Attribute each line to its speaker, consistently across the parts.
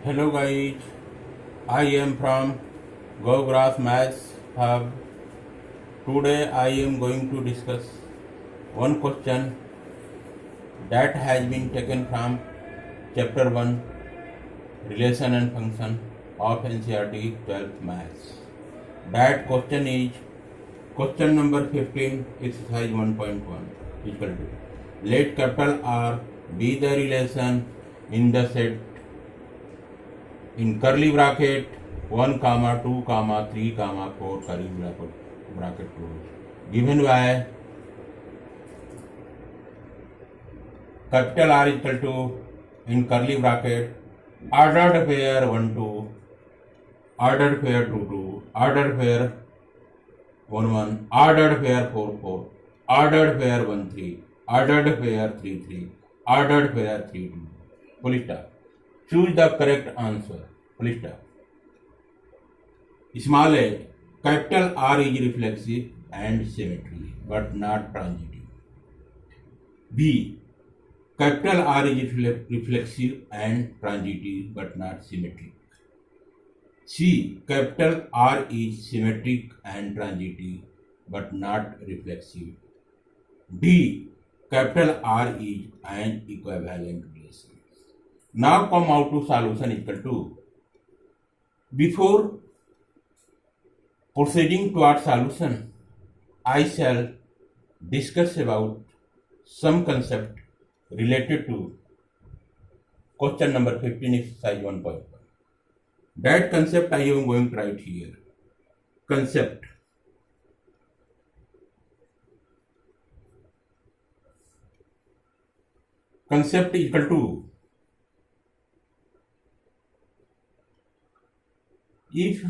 Speaker 1: Hello guys, I am from GoGrass Maths Hub. Today I am going to discuss one question that has been taken from chapter 1 Relation and Function of NCERT 12th Maths. That question is question number 15 exercise 1.1 equal to let capital R be the relation in the set in curly bracket 1 comma 2 comma 3 comma 4 curly bracket close given by capital R equal to in curly bracket ordered pair 1 2 ordered pair 2 2 ordered pair 1 1 ordered pair 4 4 ordered pair 1 3 ordered pair 3 3 ordered pair 3 2 full stop. Choose the correct answer. Full stop. Small a, capital R is reflexive and symmetry, but not transitive. B, capital R is reflexive and transitive, but not symmetric. C, capital R is symmetric and transitive, but not reflexive. D, capital R is an equivalent relation. Now come out to solution equal to. Before proceeding toward solution, I shall discuss about some concept related to question number 15 exercise 1.1. That concept I am going to write here. Concept. Concept equal to if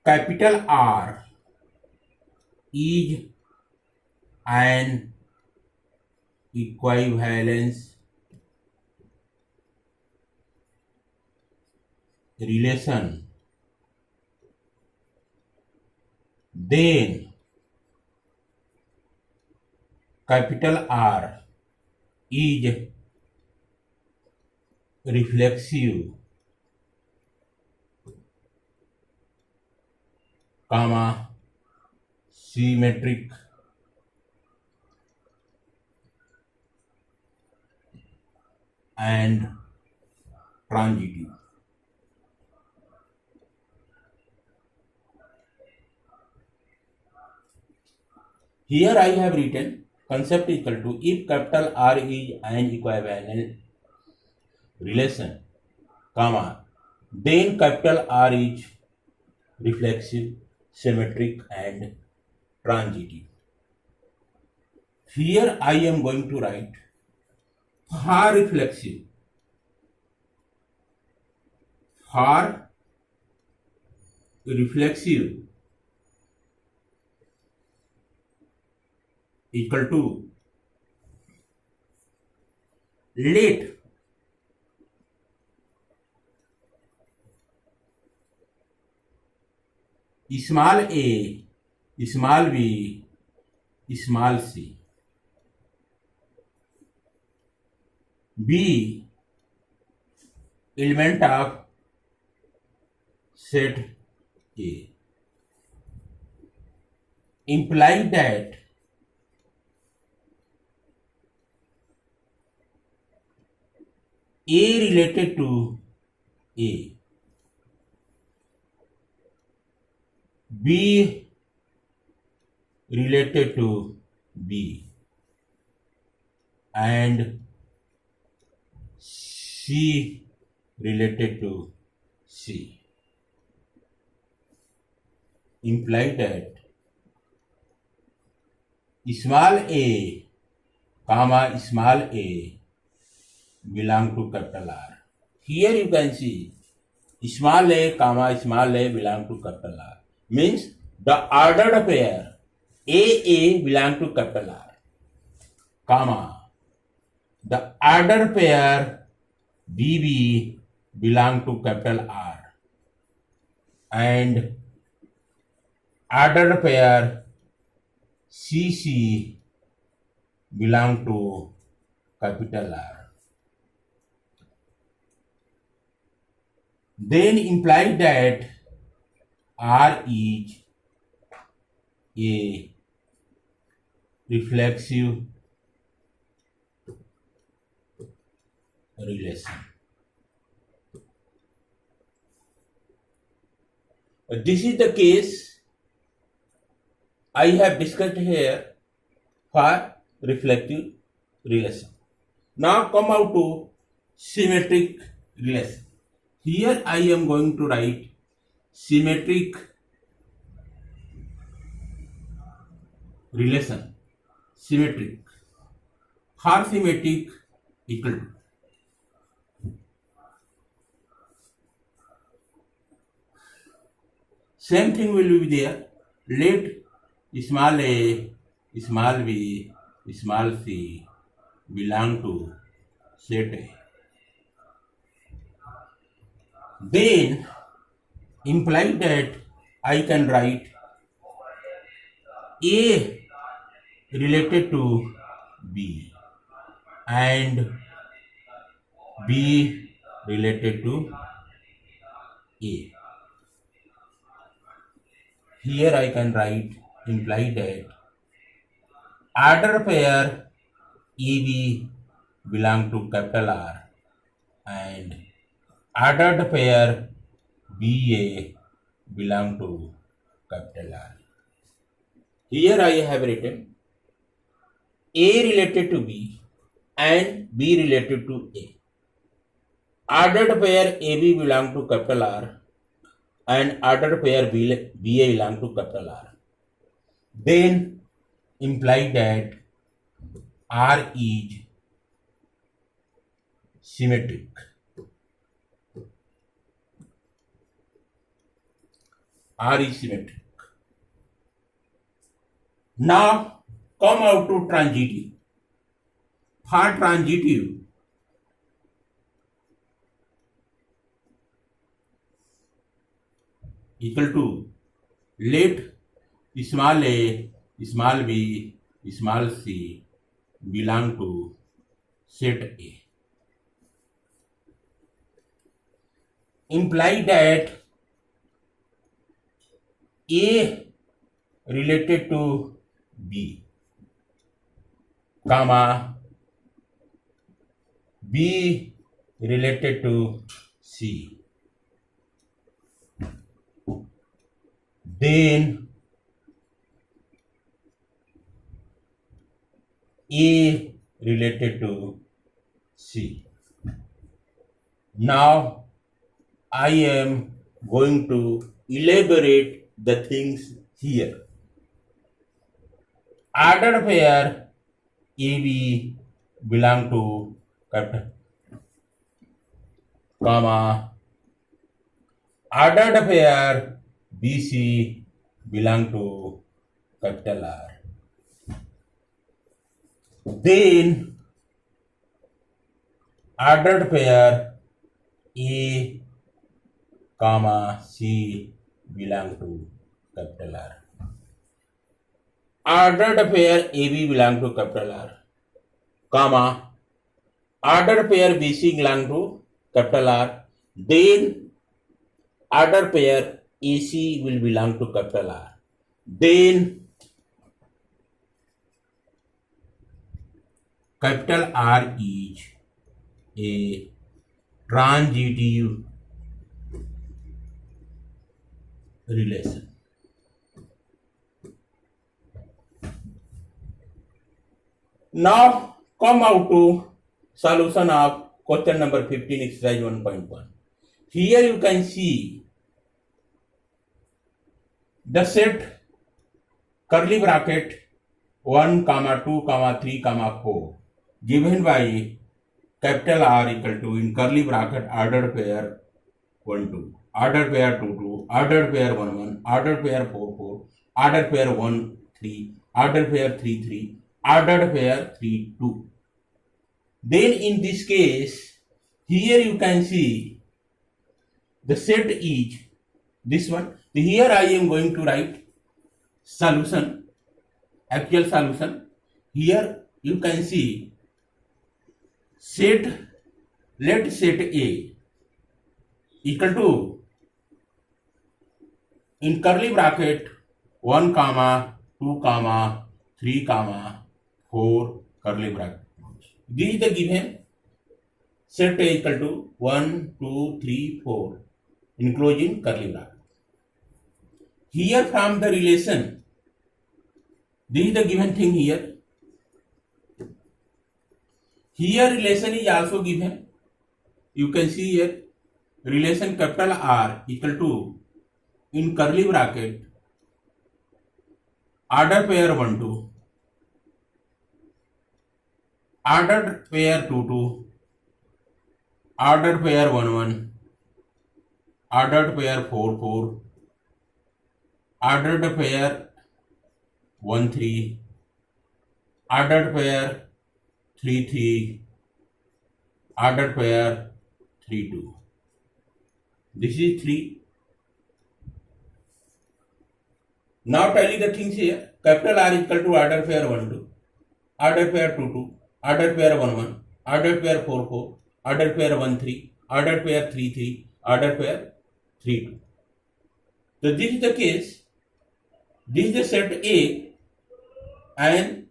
Speaker 1: capital R is an equivalence relation, then capital R is reflexive, comma, symmetric, and transitive. Here I have written concept equal to if capital R is an equivalent relation, comma, then capital R is reflexive, symmetric, and transitive. Here I am going to write for reflexive, for reflexive equal to let small a, small b, small c be element of set A, imply that A related to A, B related to B, and C related to C, imply that small a, comma, small a belong to capital R. Here you can see small a, comma, small a belong to capital R. Means the ordered pair AA belong to capital R, comma, the ordered pair BB belong to capital R, and ordered pair CC belong to capital R. then imply that R is a reflexive relation. This is the case I have discussed here for reflective relation. Now come out to symmetric relation. Here I am going to write symmetric relation. Symmetric. For symmetric equal to. Same thing will be there. Let small a, small b, small c belong to set A. Then imply that I can write A related to B and B related to A. Here I can write imply that order pair EB belong to capital R and ordered pair BA belong to capital R. Here I have written A related to B and B related to A. Ordered pair AB belong to capital R and ordered pair BA belong to capital R. Then imply that R is symmetric. R is symmetric. Now come out to transitive. For transitive, equal to let small a, small b, small c belong to set A. Imply that A related to B, comma B related to C. Then A related to C. Now I am going to elaborate the things here. Ordered pair AB belong to capital, comma ordered pair BC belong to capital R. Then ordered pair A, comma C belong to capital R. Ordered pair AB belong to capital R, comma ordered pair BC belong to capital R. Then ordered pair AC will belong to capital R. Then capital R is a transitive relation. Now come out to solution of question number 15, exercise 1.1. Here you can see the set curly bracket 1, 2, 3, 4 given by capital R equal to in curly bracket ordered pair 1, 2, ordered pair 2, 2, ordered pair 1, 1, ordered pair 4, 4, ordered pair 1, 3, ordered pair 3, 3, ordered pair 3, 2. Then in this case, here you can see the set is this one. Here I am going to write solution, actual solution. Here you can see set, let set A equal to in curly bracket 1 comma 2 comma 3 comma 4 curly bracket. This is the given set A equal to 1 2 3 4 enclosing curly bracket. Here from the relation, this is the given thing here. Here relation is also given. You can see here relation capital R equal to in curly bracket order pair 1 2, ordered pair 2 2, ordered pair 1 1, ordered pair 4 4, ordered pair 1 3, ordered pair 3 3, ordered pair 3 2. This is 3. Now tell you the things here. Capital R equal to order pair 1 2, order pair 2 2, order pair 1 1, order pair 4 4, order pair 1 3, order pair 3 3, order pair 3 2. So this is the case. This is the set A and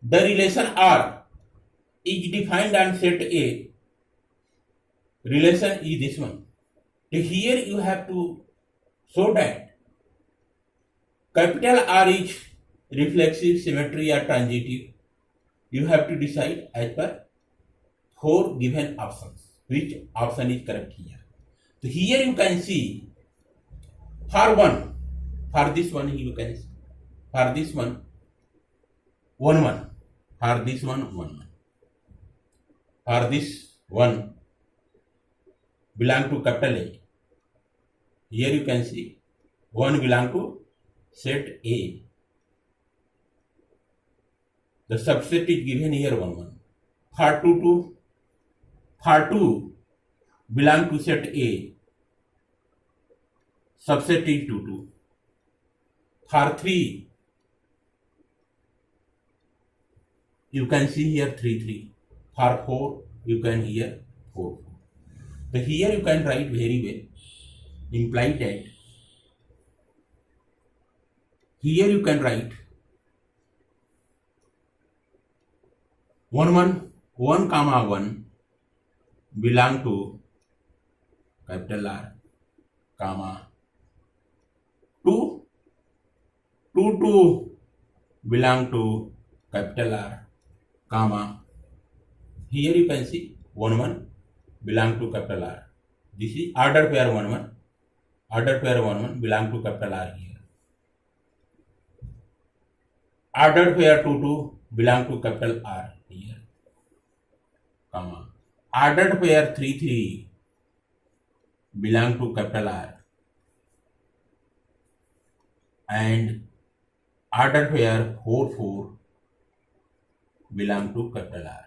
Speaker 1: the relation R is defined on set A. Relation is this one. So here you have to show that capital R is reflexive, symmetry or transitive. You have to decide as per 4 given options. Which option is correct here? So here you can see for this one you can see, for this one 1 1, for this one 1 1, for this one belong to capital A. Here you can see 1 belong to set A. The subset is given here 1 1. For 2 belong to set A. Subset is 2 2. For 3 you can see here 3 3. For 4 you can here 4 4. So here you can write very well. Imply that here you can write 1 1 1 comma 1 belong to capital R, comma 2 2 2 belong to capital R, comma here you can see 1 1 belong to capital R. This is order pair 1 1. Order pair 1 1 belong to capital R here. Order pair 2 2 belong to capital R here, comma ordered pair 3 3 belong to capital R and ordered pair 4 4 belong to capital R.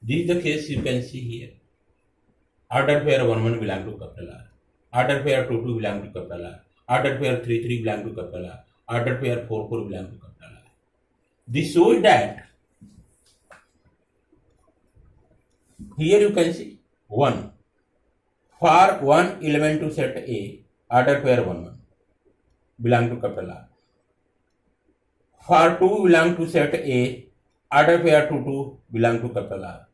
Speaker 1: This is the case you can see here. Ordered pair 1 1 belong to capital R. Ordered pair 2 2 belong to capital R. Ordered pair 3 3 belong to capital R. Ordered pair 4 4 belong to capital R. This shows that here you can see 1. For 1 element to set A, ordered pair 1 1 belong to capital R. For 2 belong to set A, ordered pair 2 2 belong to capital R.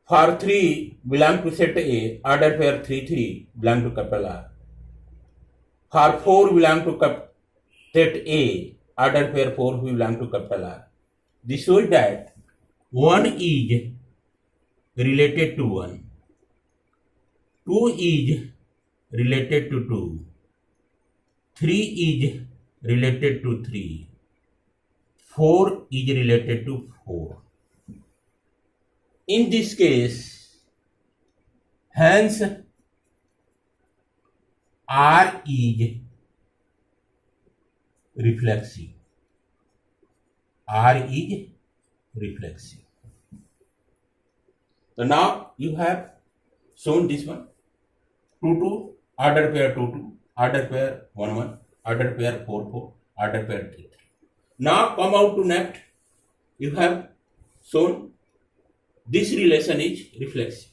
Speaker 1: For 3 belong to set A, ordered pair 3 3 belong to capital R. For 4 belong to set A, ordered pair 4 belong to capital R. This shows that 1 is related to 1, 2 is related to 2, 3 is related to 3, 4 is related to 4. In this case, hence R is reflexive. R is reflexive. So now you have shown this one 2 2, order pair 2 2, order pair 1 1, order pair 4 4, order pair 3 3. Now come out to next. You have shown This relation is reflexive.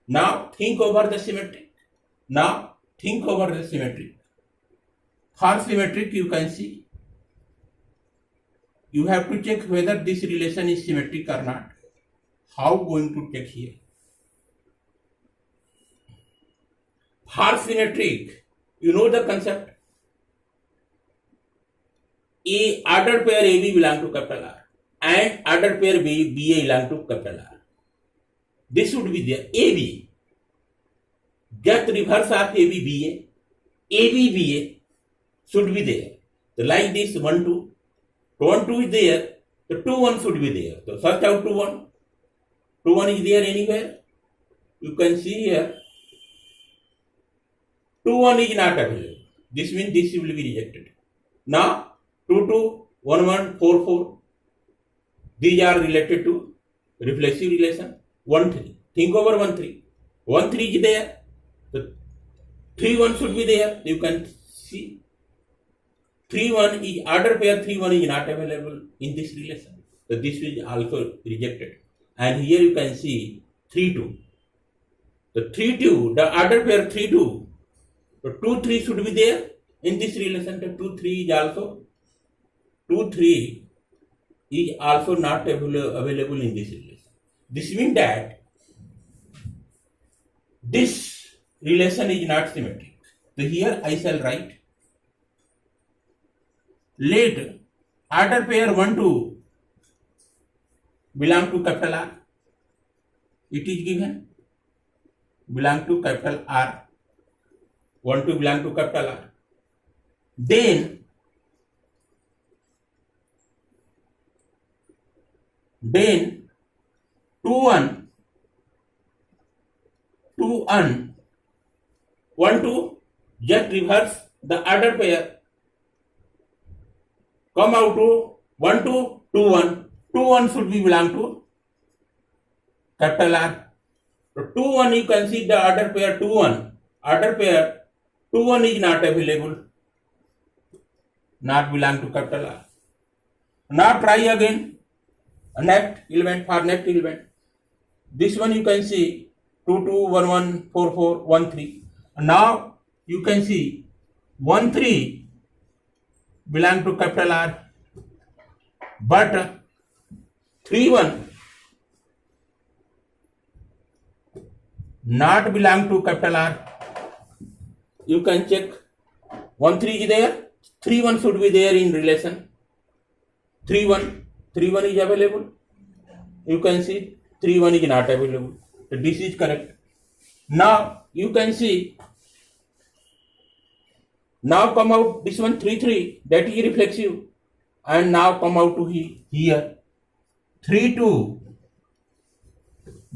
Speaker 1: Now think over the symmetric. Now think over the symmetric. For symmetric, you can see, you have to check whether this relation is symmetric or not. How going to check here? For symmetric, you know the concept. A ordered pair AB belong to capital R and ordered pair BA belong to capital R. This should be there. AB. Get reverse of AB BA. AB BA should be there. So like this 1 2. 1 2 is there. So 2 1 should be there. So search out 2 1. 2 1 is there anywhere? You can see here. 2 1 is not available. This means this will be rejected. Now 2 2 1 1 4 4. These are related to reflexive relation. 1 3. Think over 1 3. 1 3 is there. So 3 1 should be there. You can see 3 1 is order pair 3 1 is not available in this relation. So this is also rejected. And here you can see 3 2. The 3 2, the order pair 3 2. So 2 3 should be there in this relation. The 2 3 is also 2 3 is also not available in this relation. This means that this relation is not symmetric. So here I shall write, let order pair 1 2 belong to capital R. It is given belong to capital R. 1 2 belong to capital R. Then 2 1 1 2 just reverse the order pair. Come out to 1 2 2 1. 2 1 should be belong to capital R. So 2 1 you can see the order pair 2 1. Order pair 2 1 is not available. Not belong to capital R. Now try again. Next element for next element. This one you can see 2 2 1 1 4 4 1 3. Now you can see 1 3 belong to capital R, but 3 1 not belong to capital R. You can check 1 3 is there. 3 1 should be there in relation. 3 1 is available. You can see 3 1 is not available. So this is correct. Now you can see, now come out this one 3 3, that is reflexive, and now come out to here 3 2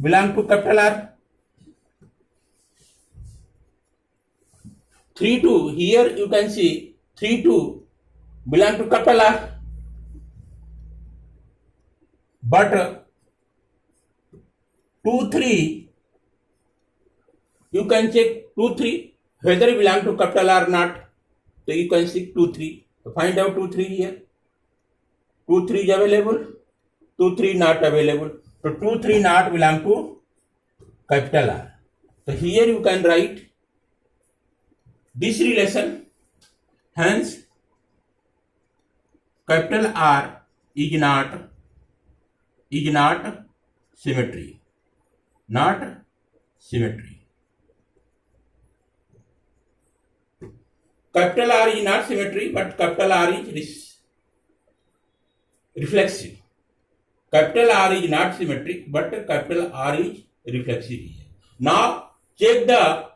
Speaker 1: belong to capital R. 3 2 here you can see 3 2 belong to capital R. But 2 3 you can check 2 3 whether it belong to capital R or not. So you can see 2 3. So find out 2 3 here. 2 3 is available. 2 3 not available. So 2 3 not belong to capital R. So here you can write this relation. Hence capital R is not symmetry. Not symmetry. Capital R is not symmetry, but capital R is reflexive. Capital R is not symmetric, but capital R is reflexive here. Now check the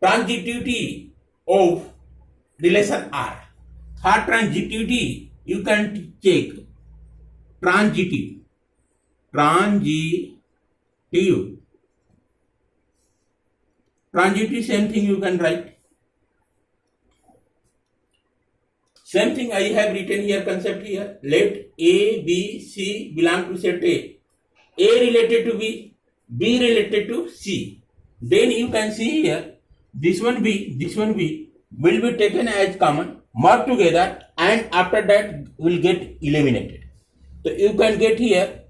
Speaker 1: transitivity of relation R. For transitivity, you can check transitive. Transitive, same thing you can write. Same thing I have written here, concept here. Let A, B, C belong to set A. A related to B, B related to C. Then you can see here, this one B will be taken as common, merged together, and after that will get eliminated. So you can get here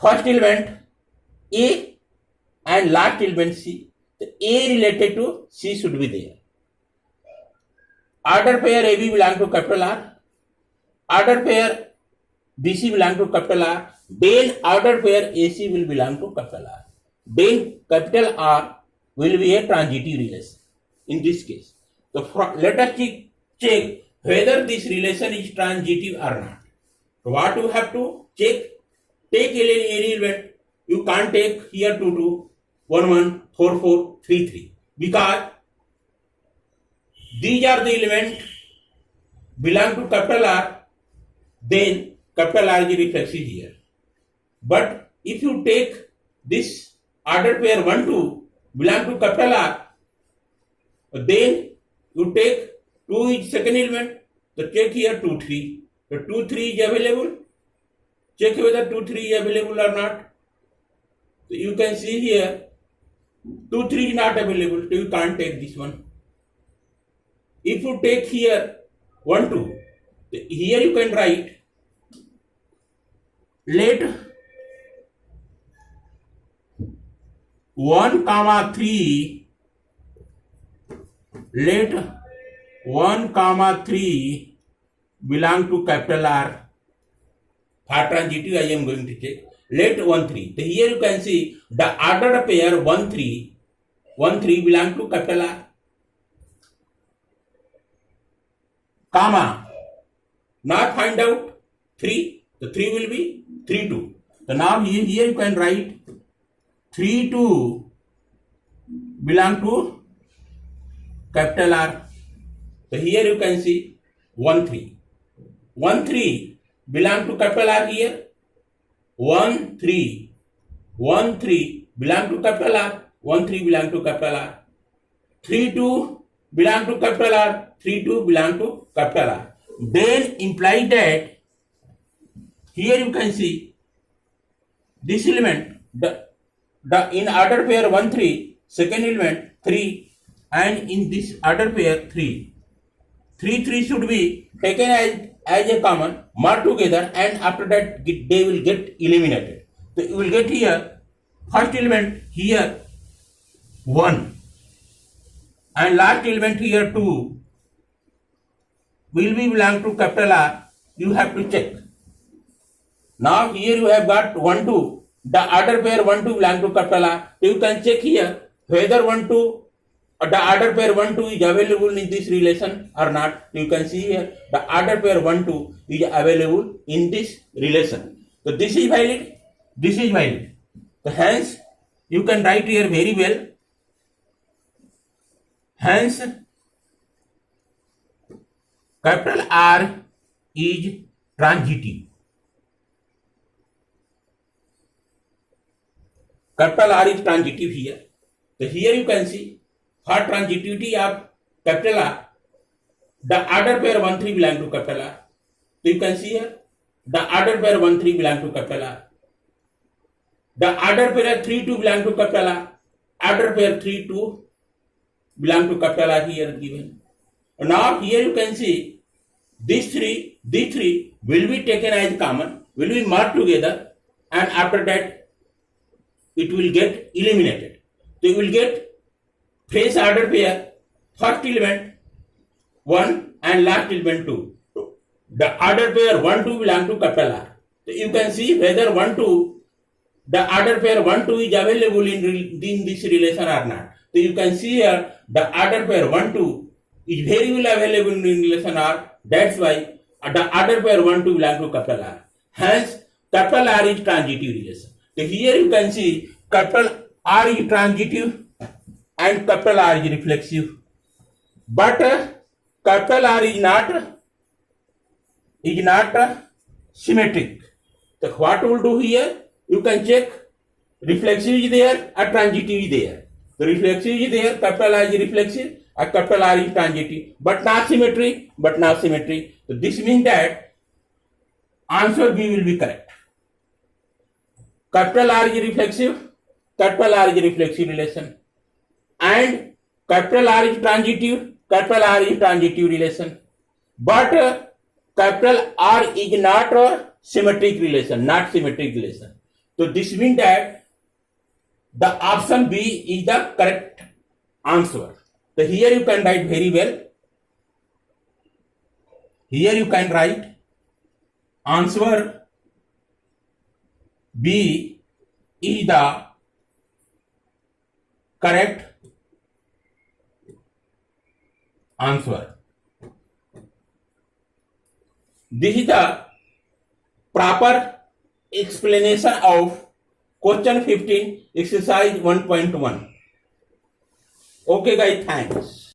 Speaker 1: first element A and last element C. The A related to C should be there. Order pair AB belong to capital R. Order pair BC belong to capital R. Then order pair AC will belong to capital R. Then capital R will be a transitive relation in this case. So let us check whether this relation is transitive or not. So what you have to check? Take any element. You can't take here 2 2, 1 1, 4 4, 3 3 because these are the elements belong to capital R. Then capital R is reflexive here. But if you take this order pair 1 2 belong to capital R, then you take 2 is second element. So check here 2 3. So 2 3 is available. Check whether 2 3 is available or not. So you can see here 2 3 is not available. So you can't take this one. If you take here 1 2, here you can write let 1 comma 3 let 1 comma 3 belong to capital R. For transitive I am going to check. Let 1 3. So here you can see the ordered pair 1 3 belong to capital R. Comma. Now find out 3. The 3 will be 3 2. So now here you can write 3 2 belong to capital R. So here you can see 1 3. 1 3 belong to capital R here. 1 3 belong to capital R. 1 3 belong to capital R. 3 2 belong to capital R. 3 2 belong to capital R. Then imply that here you can see this element the in order pair 1 3 second element 3 and in this order pair 3 should be taken as a common merged together and after that they will get eliminated. So you will get here first element here 1 and last element here 2 will be belong to capital R. You have to check. Now here you have got 1 2. The order pair 1 2 belong to capital R. You can check here whether 1 2 the order pair 1 2 is available in this relation or not. You can see here the order pair 1 2 is available in this relation. So this is valid. This is valid. So hence you can write here very well. Hence capital R is transitive. Capital R is transitive here. So here you can see for transitivity of capital R, the order pair 1 3 belong to capital R. So you can see here the order pair 1 3 belong to capital R. The order pair 3 2 belong to capital R. Order pair 3 2 belong to capital R here given. Now here you can see these three will be taken as common, will be merged together and after that it will get eliminated. So you will get fresh order pair, first element 1 and last element 2. So the order pair 1 2 belong to capital R. So you can see whether 1 2 the order pair 1 2 is available in this relation or not. So you can see here the order pair 1 2 is very well available in relation R. That's why the order pair 1 2 belong to capital R. Hence capital R is transitive relation. So here you can see capital R is transitive and capital R is reflexive. But capital R is not symmetric. So what we will do here? You can check reflexive is there or transitive is there. The reflexive is there, capital R is reflexive, or capital R is transitive, but not symmetry. So this means that answer B will be correct. Capital R is reflexive, capital R is reflexive relation, and capital R is transitive, capital R is transitive relation. But capital R is not a symmetric relation, not symmetric relation. So this means that the option B is the correct answer. So here you can write very well. Here you can write answer B is the correct answer. This is the proper explanation of question 15 exercise 1.1. Okay guys, thanks.